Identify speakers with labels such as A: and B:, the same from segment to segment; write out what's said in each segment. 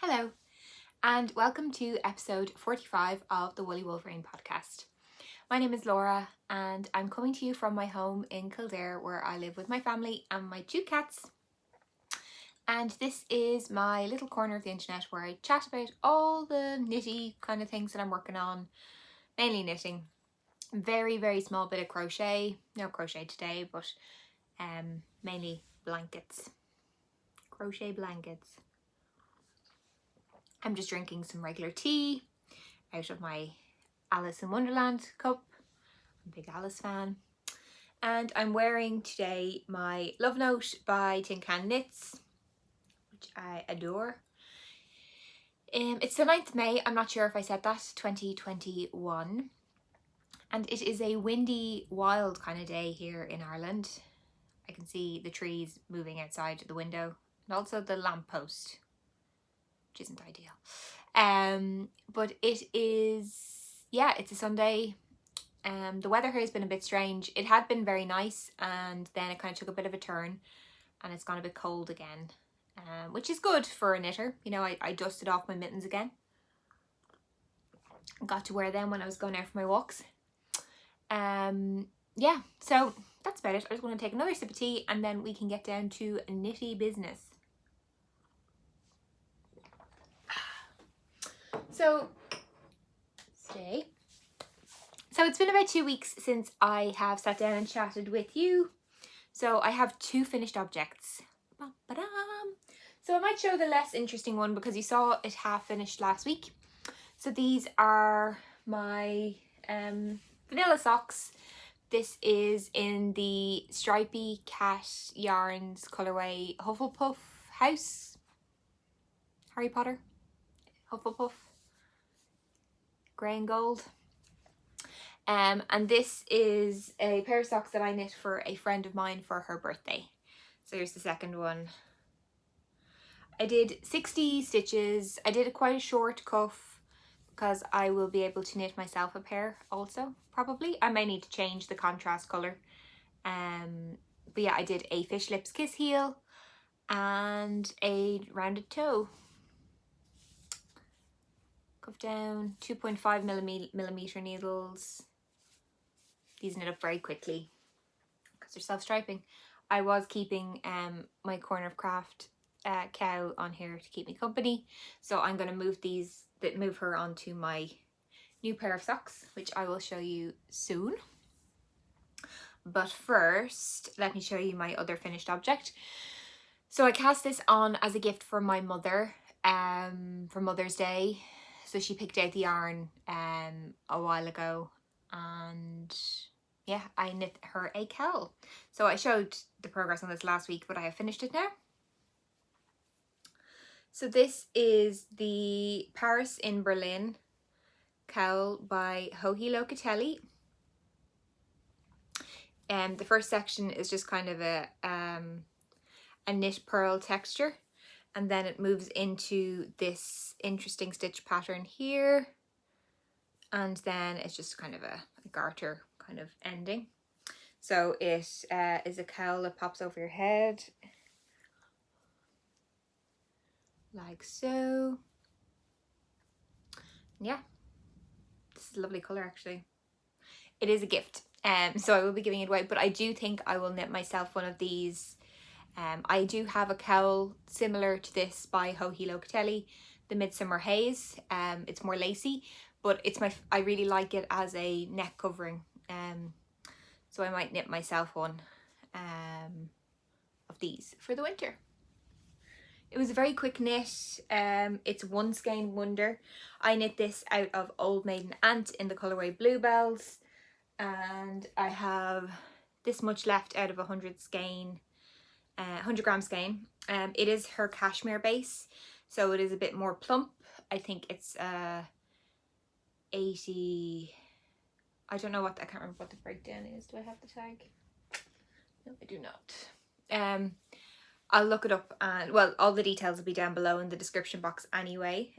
A: Hello, and welcome to episode 45 of the Woolly Wolverine podcast. My name is Laura, and I'm coming to you from my home in Kildare, where I live with my family and my 2 cats. And this is my little corner of the internet where I chat about all the nitty kind of things that I'm working on, mainly knitting. Very, very small bit of crochet. No crochet today, but mainly blankets. Crochet blankets. I'm just drinking some regular tea out of my Alice in Wonderland cup. I'm a big Alice fan. And I'm wearing today my Love Note by Tin Can Knits, which I adore. It's the 9th of May, I'm not sure if I said that, 2021. And it is a windy, wild kind of day here in Ireland. I can see the trees moving outside the window and also the lamppost, which isn't ideal. But it is, it's a Sunday. The weather here has been a bit strange. It had been very nice, and then it kind of took a bit of a turn and it's gone a bit cold again, which is good for a knitter. You know, I dusted off my mittens again. Got to wear them when I was going out for my walks. So that's about it. I just want to take another sip of tea and then we can get down to nitty business. So it's been about 2 weeks since I have sat down and chatted with you. So I have 2 finished objects. So I might show the less interesting one because you saw it half finished last week. So these are my vanilla socks. This is in the Stripey Cat Yarns colourway Hufflepuff House. Harry Potter. Hufflepuff. Grey and gold. And this is a pair of socks that I knit for a friend of mine for her birthday. So here's the second one. I did 60 stitches. I did quite a short cuff because I will be able to knit myself a pair also, probably. I may need to change the contrast colour. But yeah, I did a fish lips kiss heel and a rounded toe. Cuff down, 2.5 millimeter needles. These knit up very quickly because they're self-striping. I was keeping my corner of craft cow on here to keep me company, so I'm going to move her onto my new pair of socks, which I will show you soon. But first, let me show you my other finished object. So I cast this on as a gift for my mother for Mother's Day. So she picked out the yarn a while ago, and yeah, I knit her a cowl. So I showed the progress on this last week, but I have finished it now. So this is the Paris in Berlin cowl by Joji Locatelli. The first section is just kind of a knit pearl texture, and then it moves into this interesting stitch pattern here, and then it's just kind of a garter kind of ending. So it is a cowl that pops over your head like so. Yeah, this is a lovely colour actually. It is a gift, so I will be giving it away, but I do think I will knit myself one of these. I do have a cowl similar to this by Joji Locatelli, the Midsummer Haze. It's more lacy, but I really like it as a neck covering. So I might knit myself one of these for the winter. It was a very quick knit. It's one skein wonder. I knit this out of Old Maiden Ant in the colourway Bluebells, and I have this much left out of 100 skein. 100 gram skein. It is her cashmere base, so it is a bit more plump. I think it's 80. I don't know I can't remember what the breakdown is. Do I have the tag? No, I do not. I'll look it up, and well, all the details will be down below in the description box anyway.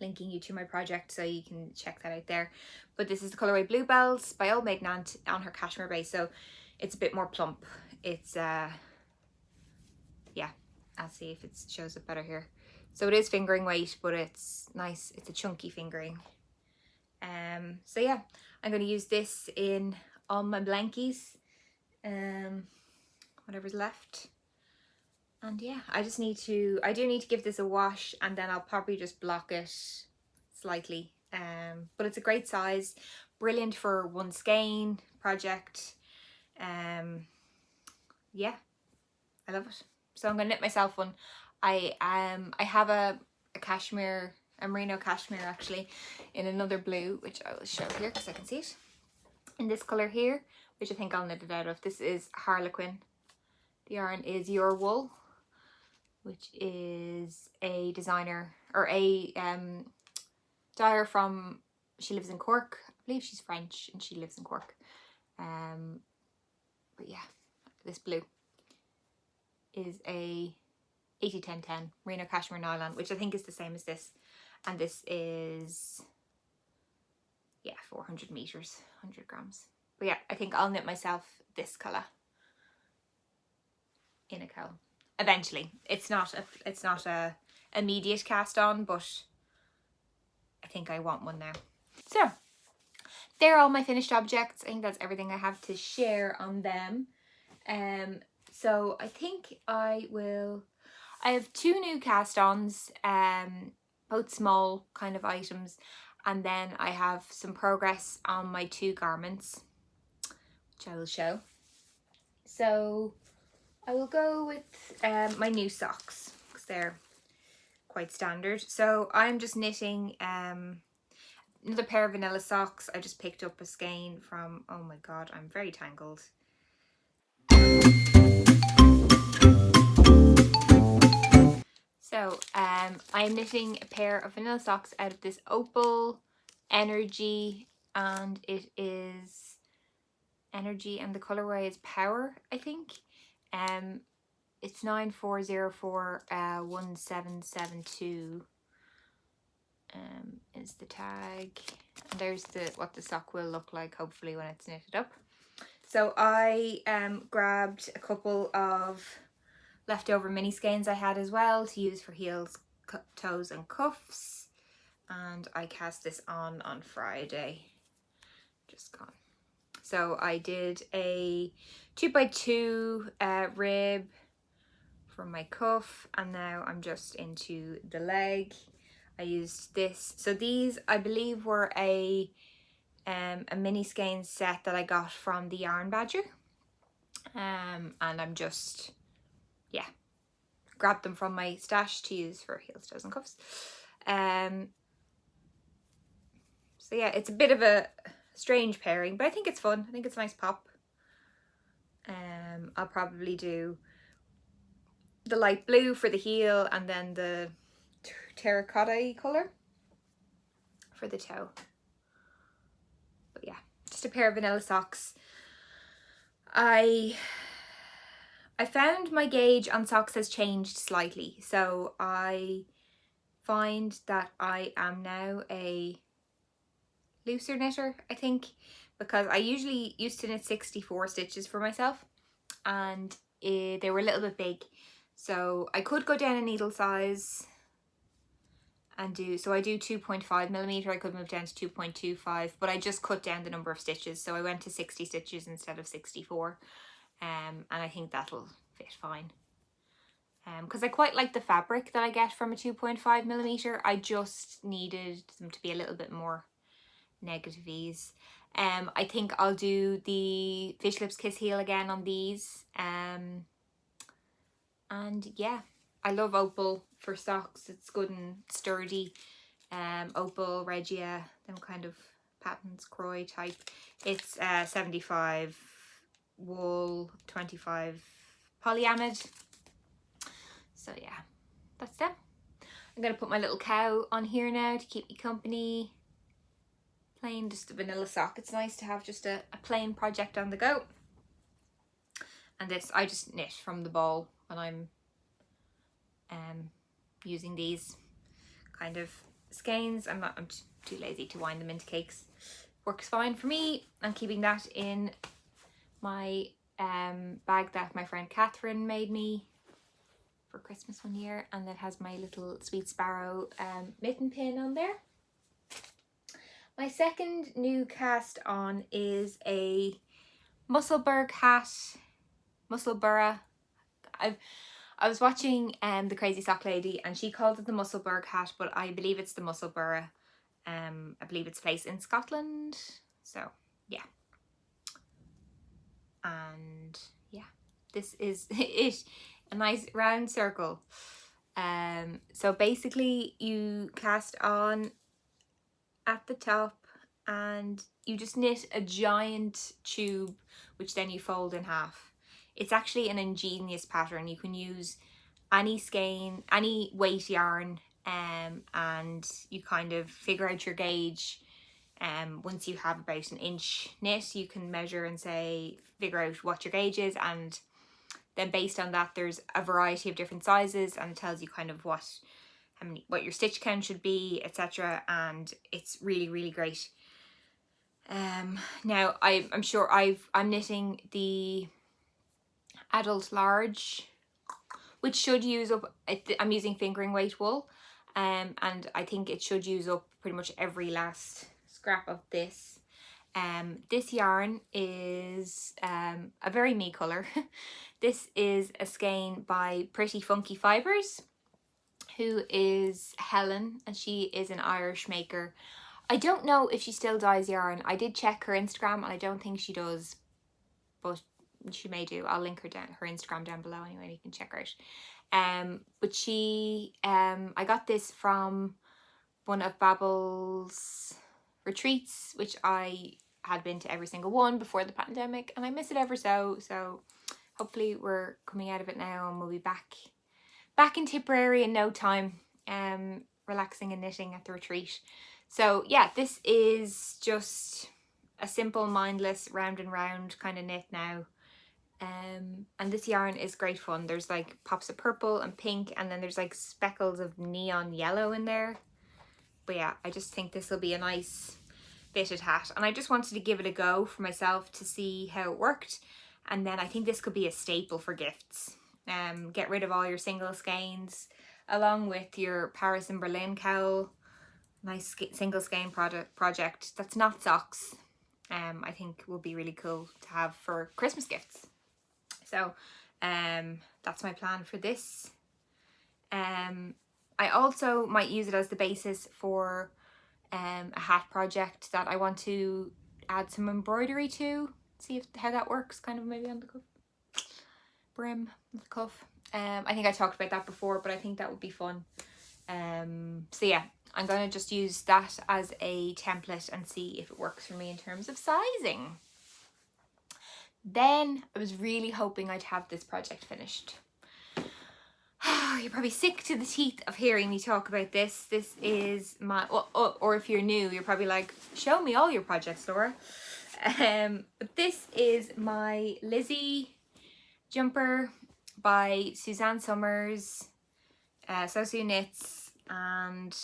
A: linking you to my project so you can check that out there. But this is the colourway Bluebells by Old Maid Nant on her cashmere base, so it's a bit more plump. It's yeah, I'll see if it shows up better here. So it is fingering weight, but it's nice, it's a chunky fingering. So yeah, I'm going to use this in all my blankies, whatever's left. And yeah, I do need to give this a wash, and then I'll probably just block it slightly. But it's a great size, brilliant for one skein project. Yeah, I love it. So I'm gonna knit myself one. I have a cashmere, a merino cashmere actually, in another blue, which I will show here because I can see it. In this colour here, which I think I'll knit it out of. This is Harlequin. The yarn is Your Wool, which is a designer, or a dyer from, she lives in Cork. I believe she's French and she lives in Cork. But yeah, this blue is a 80-10-10 merino cashmere nylon, which I think is the same as this. And this is, yeah, 400 meters, 100 grams. But yeah, I think I'll knit myself this colour in a cowl eventually. It's not a immediate cast on, but I think I want one now. So they're all my finished objects. I think that's everything I have to share on them. So I think I have 2 new cast-ons, both small kind of items, and then I have some progress on my 2 garments, which I will show. So I will go with my new socks, because they're quite standard. So I'm just knitting another pair of vanilla socks. I just picked up a skein from, oh my god, I'm very tangled. So I'm knitting a pair of vanilla socks out of this Opal Energy, and it is Energy, and the colorway is Power, I think. It's 9404 1772 is the tag, and there's what the sock will look like hopefully when it's knitted up. So I grabbed a couple of leftover mini skeins I had as well to use for heels, toes and cuffs, and I cast this on Friday, just gone. So I did a 2x2 rib for my cuff, and now I'm just into the leg. I used this, so these I believe were a mini skein set that I got from the Yarn Badger, and I'm just, yeah, grabbed them from my stash to use for heels, toes and cuffs. So yeah, it's a bit of a strange pairing, but I think it's fun. I think it's a nice pop. I'll probably do the light blue for the heel and then the terracotta colour for the toe. But yeah, just a pair of vanilla socks. I found my gauge on socks has changed slightly, so I find that I am now a looser knitter, I think, because I usually used to knit 64 stitches for myself, and they were a little bit big, so I could go down a needle size and do, so I do 2.5mm, I could move down to 2.25, but I just cut down the number of stitches, so I went to 60 stitches instead of 64, and I think that'll fit fine. Because I quite like the fabric that I get from a 2.5mm, I just needed them to be a little bit more negative ease. I think I'll do the Fish Lips Kiss heel again on these. And yeah, I love Opal for socks. It's good and sturdy. Opal, Regia, them kind of patterns, Croy type. It's 75 wool, 25 polyamide. So yeah, that's them. I'm gonna put my little cow on here now to keep me company. Plain, just a vanilla sock. It's nice to have just a plain project on the go. And this I just knit from the ball when I'm using these kind of skeins. I'm too lazy to wind them into cakes. Works fine for me. I'm keeping that in my bag that my friend Catherine made me for Christmas one year, and that has my little Sweet Sparrow mitten pin on there. My second new cast on is a Musselburgh Hat. Musselburgh. I was watching The Crazy Sock Lady, and she called it the Musselburgh Hat, but I believe it's the Musselburgh. I believe it's placed in Scotland. So yeah. And yeah, this is it. A nice round circle. So basically you cast on at the top and you just knit a giant tube, which then you fold in half. It's actually an ingenious pattern. You can use any skein, any weight yarn, and you kind of figure out your gauge. Once you have about an inch knit, you can measure and figure out what your gauge is, and then based on that there's a variety of different sizes, and it tells you kind of what your stitch count should be, etc. And it's really, really great. Now I'm sure I'm knitting the adult large, which should use up, I'm using fingering weight wool, and I think it should use up pretty much every last scrap of this. This yarn is a very me colour. This is a skein by Pretty Funky Fibres, who is Helen, and she is an Irish maker. I don't know if she still dyes yarn. I did check her Instagram and I don't think she does, but she may do. I'll link her Instagram down below anyway, and you can check her out. But she, I got this from one of Babbel's retreats, which I had been to every single one before the pandemic, and I miss it ever so. So hopefully we're coming out of it now and we'll be back in Tipperary in no time, relaxing and knitting at the retreat. So yeah, this is just a simple, mindless, round and round kind of knit now. And this yarn is great fun. There's like pops of purple and pink, and then there's like speckles of neon yellow in there. But yeah, I just think this will be a nice fitted hat, and I just wanted to give it a go for myself to see how it worked. And then I think this could be a staple for gifts. Get rid of all your single skeins along with your Paris and Berlin cowl. Nice single skein project that's not socks. I think will be really cool to have for Christmas gifts. So that's my plan for this. I also might use it as the basis for a hat project that I want to add some embroidery to. See how that works, kind of maybe on the cuff, brim of the cuff. I think I talked about that before, but I think that would be fun. So yeah, I'm going to just use that as a template and see if it works for me in terms of sizing. Then I was really hoping I'd have this project finished. You're probably sick to the teeth of hearing me talk about this. This is my, or if you're new, you're probably like, show me all your projects, Laura. But this is my Lizzy jumper by Suzanne Summers, Sosu Knits, and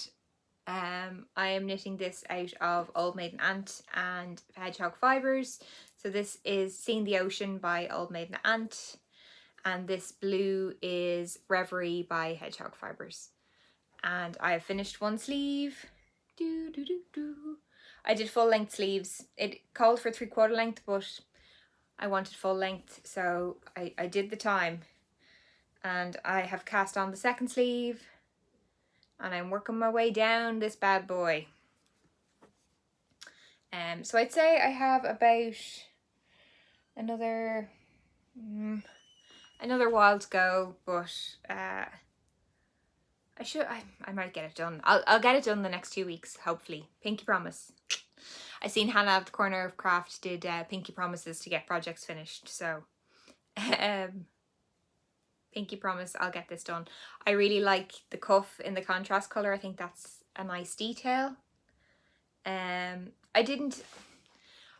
A: I am knitting this out of Old Maiden Ant and Hedgehog Fibres. So this is Seen the Ocean by Old Maiden Ant, and this blue is Ravelry by Hedgehog Fibres. And I have finished one sleeve. I did full length sleeves. It called for 3/4 length, but I wanted full length, so I did the time. And I have cast on the second sleeve, and I'm working my way down this bad boy. So I'd say I have about another while to go, but I might get it done. I'll get it done the next 2 weeks, hopefully. Pinky promise. I seen Hannah of the Corner of Craft did pinky promises to get projects finished, so pinky promise I'll get this done. I really like the cuff in the contrast colour. I think that's a nice detail. I don't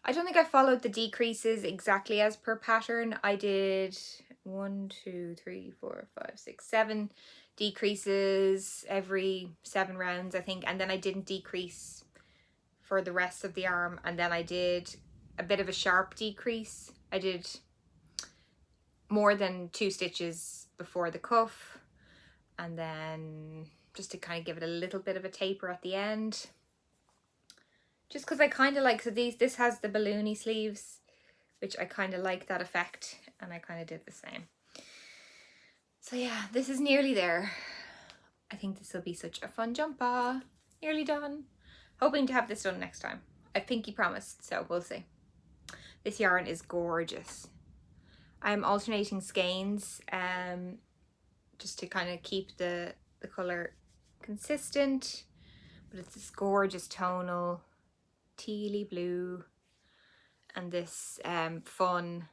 A: think I followed the decreases exactly as per pattern. I did 1, 2, 3, 4, 5, 6, 7 decreases every 7 rounds, I think, and then I didn't decrease for the rest of the arm, and then I did a bit of a sharp decrease. I did more than 2 stitches before the cuff, and then just to kind of give it a little bit of a taper at the end, just because I kind of like, so this has the balloony sleeves, which I kind of like that effect, and I kind of did the same. So yeah, this is nearly there. I think this will be such a fun jumper. Nearly done. Hoping to have this done next time. I pinky promised, so we'll see. This yarn is gorgeous. I'm alternating skeins just to kind of keep the colour consistent, but it's this gorgeous tonal tealy blue and this fun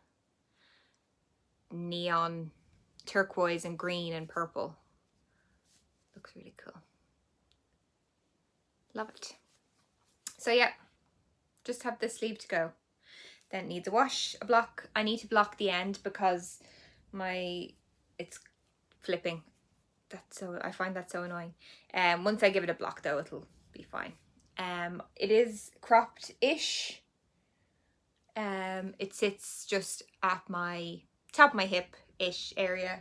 A: neon turquoise and green and purple. Looks really cool. Love it. So yeah, just have this sleeve to go. Then it needs a wash, a block. I need to block the end because it's flipping. I find that so annoying. Once I give it a block though, it'll be fine. It is cropped-ish. It sits just at my top of my hip-ish area,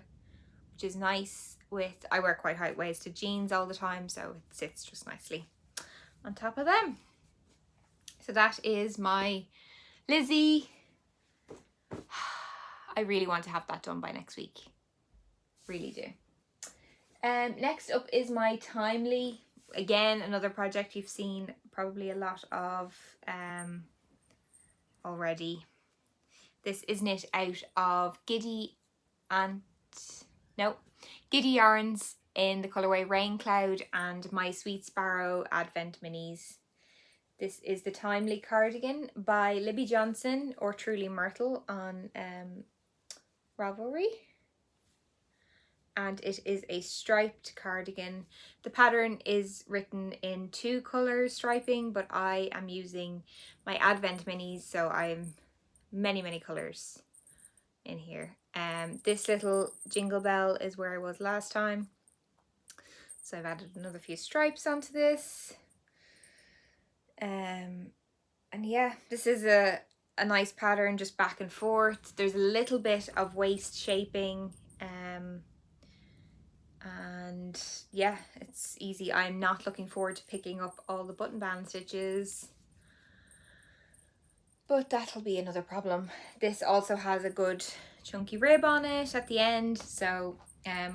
A: which is nice. I wear quite high-waisted jeans all the time, so it sits just nicely on top of them. So that is my Lizzy. I really want to have that done by next week. Really do. Next up is my Timely. Again, another project you've seen probably a lot of already. This is knit out of Giddy Yarns in the colourway Rain Cloud and my Sweet Sparrow Advent Minis. This is the Timely Cardigan by Libby Johnson or Truly Myrtle on Ravelry. And it is a striped cardigan. The pattern is written in 2 colours striping, but I am using my Advent Minis, so I'm many colours in here. This little jingle bell is where I was last time. So I've added another few stripes onto this. And yeah, this is a nice pattern, just back and forth. There's a little bit of waist shaping, and yeah, it's easy. I'm not looking forward to picking up all the button band stitches, but that'll be another problem. This also has a good chunky rib on it at the end, so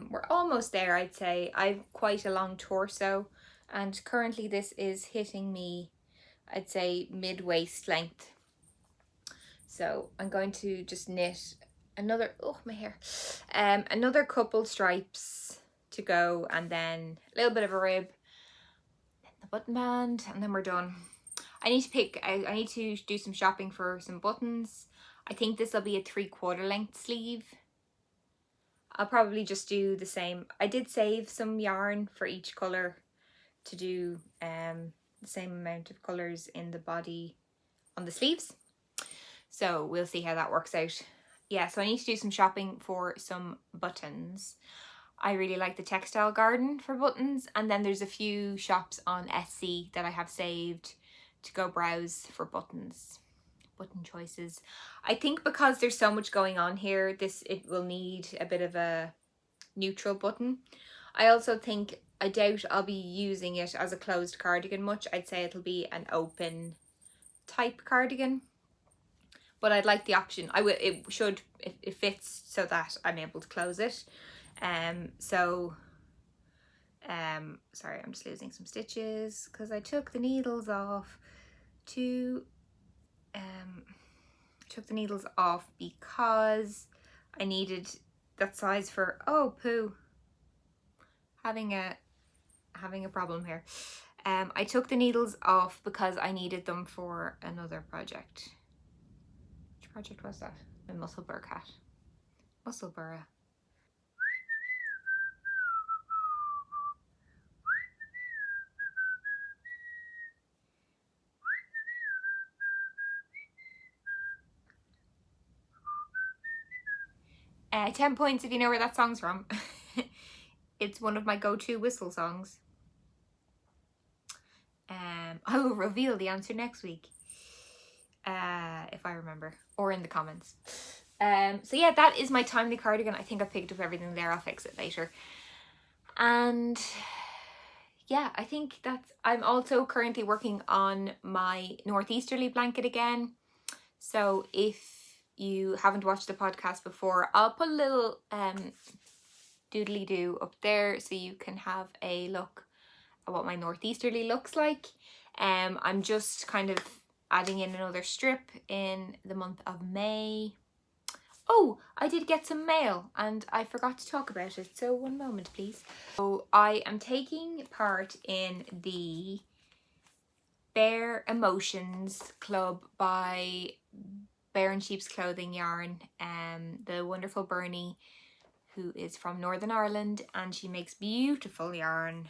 A: we're almost there, I'd say. I've quite a long torso, and currently this is hitting me, I'd say, mid-waist length. So I'm going to just knit another, oh my hair, another couple stripes to go, and then a little bit of a rib, then the button band, and then we're done. I need to do some shopping for some buttons. I think this will be a 3/4 length sleeve. I'll probably just do the same. I did save some yarn for each colour to do the same amount of colours in the body on the sleeves. So we'll see how that works out. Yeah, so I need to do some shopping for some buttons. I really like the Textile Garden for buttons, and then there's a few shops on Etsy that I have saved to go browse for buttons, button choices. I think because there's so much going on here, it will need a bit of a neutral button. I also think, I doubt I'll be using it as a closed cardigan much. I'd say it'll be an open type cardigan, but I'd like the option. It fits so that I'm able to close it. Sorry, I'm just losing some stitches because I took the needles off because I needed that size for, oh poo, having a problem here. I took the needles off because I needed them for another project. Which project was that? A Musselburgh Hat. Musselburgh. .10 points if you know where that song's from. It's one of my go-to whistle songs. I will reveal the answer next week, if I remember, or in the comments. So yeah, that is my Timely Cardigan. I think I picked up everything there. I'll fix it later. And yeah, I think I'm also currently working on my northeasterly blanket again. So if you haven't watched the podcast before, I'll put a little doodly doo up there so you can have a look at what my northeasterly looks like. I'm just kind of adding in another strip in the month of May. Oh, I did get some mail and I forgot to talk about it, so one moment please. So I am taking part in the Bare Emotions Club by Bear and Sheep's Clothing Yarn. The wonderful Bernie, who is from Northern Ireland, and she makes beautiful yarn.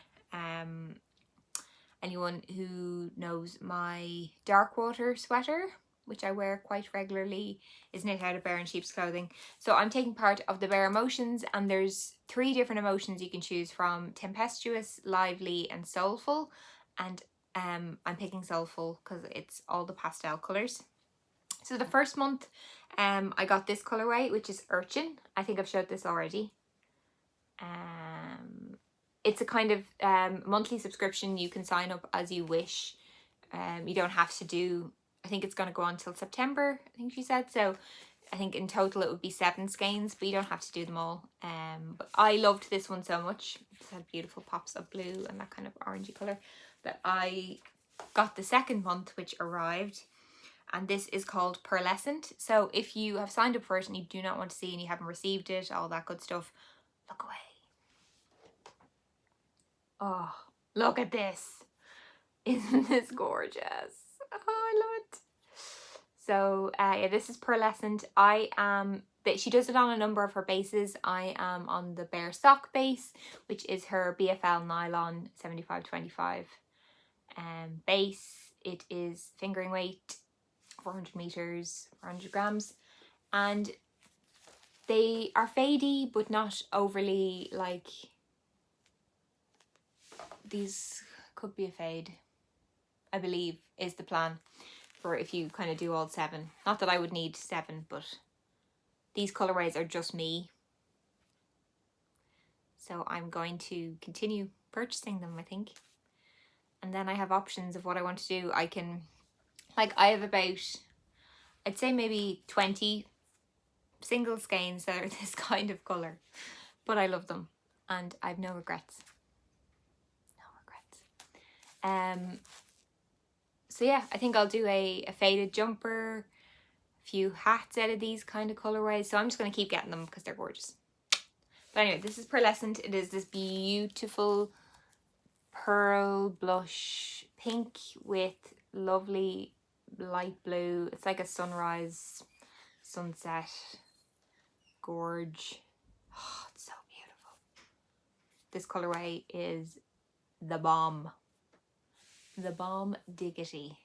A: Anyone who knows my Darkwater sweater, which I wear quite regularly, is knit out of Bear and Sheep's Clothing. So I'm taking part of the Bare Emotions, and there's 3 different emotions you can choose from: tempestuous, lively and soulful. And I'm picking soulful because it's all the pastel colours. So the first month I got this colourway, which is Urchin. I think I've showed this already. It's a kind of monthly subscription. You can sign up as you wish. You don't have to do, I think it's going to go on till September, I think she said. So I think in total it would be 7 skeins, but you don't have to do them all. But I loved this one so much. It had beautiful pops of blue and that kind of orangey colour, that I got the second month, which arrived. And this is called Pearlescent. So if you have signed up for it and you do not want to see and you haven't received it, all that good stuff, look away. Oh, look at this. Isn't this gorgeous? Oh, I love it. So yeah, this is Pearlescent. She does it on a number of her bases. I am on the Bare Sock base, which is her BFL nylon 75/25 base. It is fingering weight, 400 meters, 400 grams, and they are fadey but not overly, like, these could be a fade, I believe, is the plan for if you kind of do all 7. Not that I would need 7, but these colorways are just me. So I'm going to continue purchasing them, I think. And then I have options of what I want to do. I can, like, I have about, I'd say maybe 20 single skeins that are this kind of colour. But I love them and I've no regrets. So yeah, I think I'll do a faded jumper, a few hats out of these kind of colorways. So I'm just going to keep getting them because they're gorgeous. But anyway, this is Pearlescent. It is this beautiful pearl blush pink with lovely light blue. It's like a sunrise, sunset, gorge. Oh, it's so beautiful. This colorway is the bomb. The bomb diggity.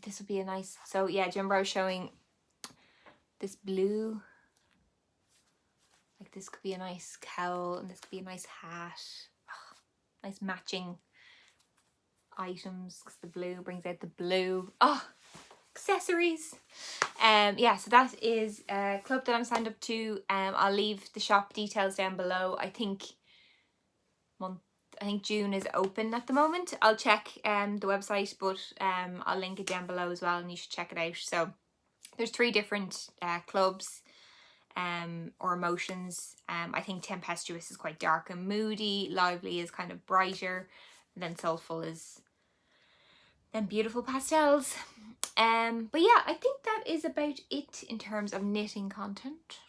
A: This would be a nice, so yeah, Jimbo was showing this blue. Like this could be a nice cowl and this could be a nice hat. Oh, nice matching items because the blue brings out the blue. Oh, accessories. Yeah, so that is a club that I'm signed up to. I'll leave the shop details down below. I think June is open at the moment. I'll check the website, but I'll link it down below as well and you should check it out. So there's 3 different clubs or emotions. I think tempestuous is quite dark and moody, lively is kind of brighter, and then soulful is then beautiful pastels. But yeah, I think that is about it in terms of knitting content.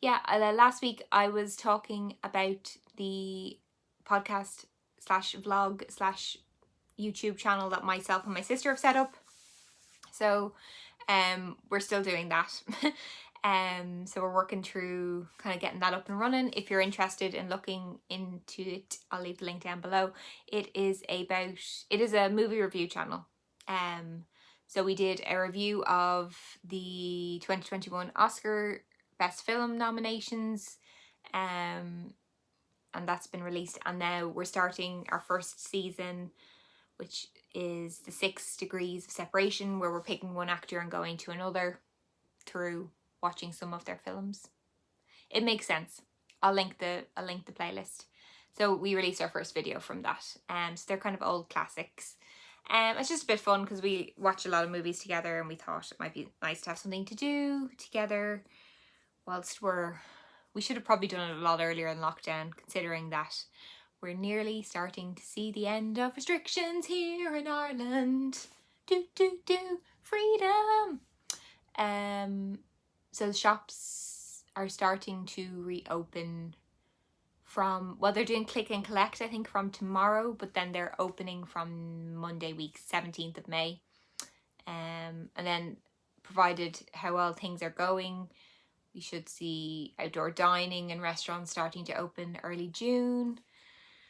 A: Yeah, last week I was talking about the podcast / vlog / YouTube channel that myself and my sister have set up. So we're still doing that. So we're working through kind of getting that up and running. If you're interested in looking into it, I'll leave the link down below. It is a movie review channel. So we did a review of the 2021 Oscar Best Film nominations. and that's been released, and now we're starting our first season, which is the 6 Degrees of Separation, where we're picking one actor and going to another through watching some of their films. It makes sense. I'll link the playlist. So we released our first video from that. So they're kind of old classics. It's just a bit fun because we watch a lot of movies together, and we thought it might be nice to have something to do together whilst we should have probably done it a lot earlier in lockdown, considering that we're nearly starting to see the end of restrictions here in Ireland. Freedom. So the shops are starting to reopen from, well, they're doing click and collect, I think, from tomorrow, but then they're opening from Monday week, 17th of May. And then, provided how well things are going, we should see outdoor dining and restaurants starting to open early June.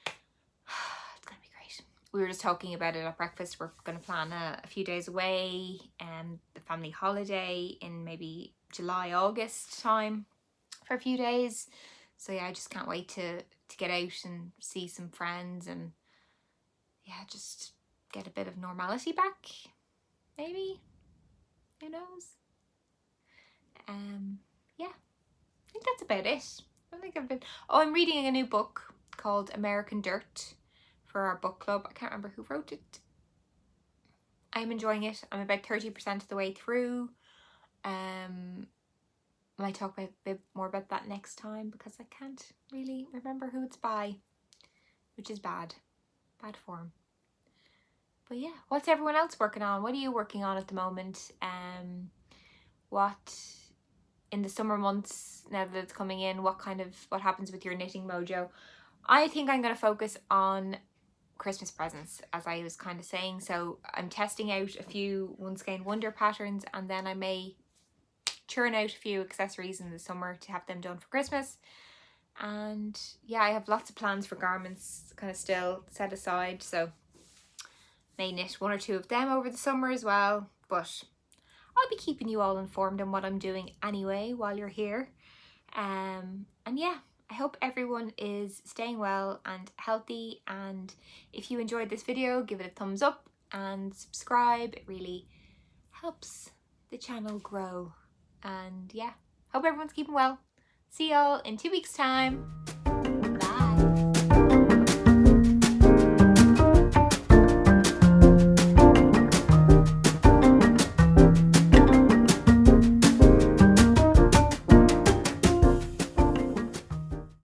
A: It's gonna be great. We were just talking about it at breakfast. We're gonna plan a few days away, the family holiday in maybe July, August time for a few days. So yeah, I just can't wait to get out and see some friends, and yeah, just get a bit of normality back, maybe. Who knows? Yeah, I think that's about it. I don't think I've been... Oh, I'm reading a new book called American Dirt for our book club. I can't remember who wrote it. I'm enjoying it. I'm about 30% of the way through. I might talk a bit more about that next time because I can't really remember who it's by, which is bad form. But yeah, what's everyone else working on? What are you working on at the moment? What in the summer months, now that it's coming in, what happens with your knitting mojo? I think I'm going to focus on Christmas presents, as I was kind of saying. So I'm testing out a few One Skein Wonder patterns, and then I may churn out a few accessories in the summer to have them done for Christmas. And yeah, I have lots of plans for garments kind of still set aside, so may knit 1 or 2 of them over the summer as well. But I'll be keeping you all informed on what I'm doing anyway while you're here. And yeah, I hope everyone is staying well and healthy, and if you enjoyed this video, give it a thumbs up and subscribe. It really helps the channel grow. And yeah, hope everyone's keeping well. See y'all in 2 weeks' time.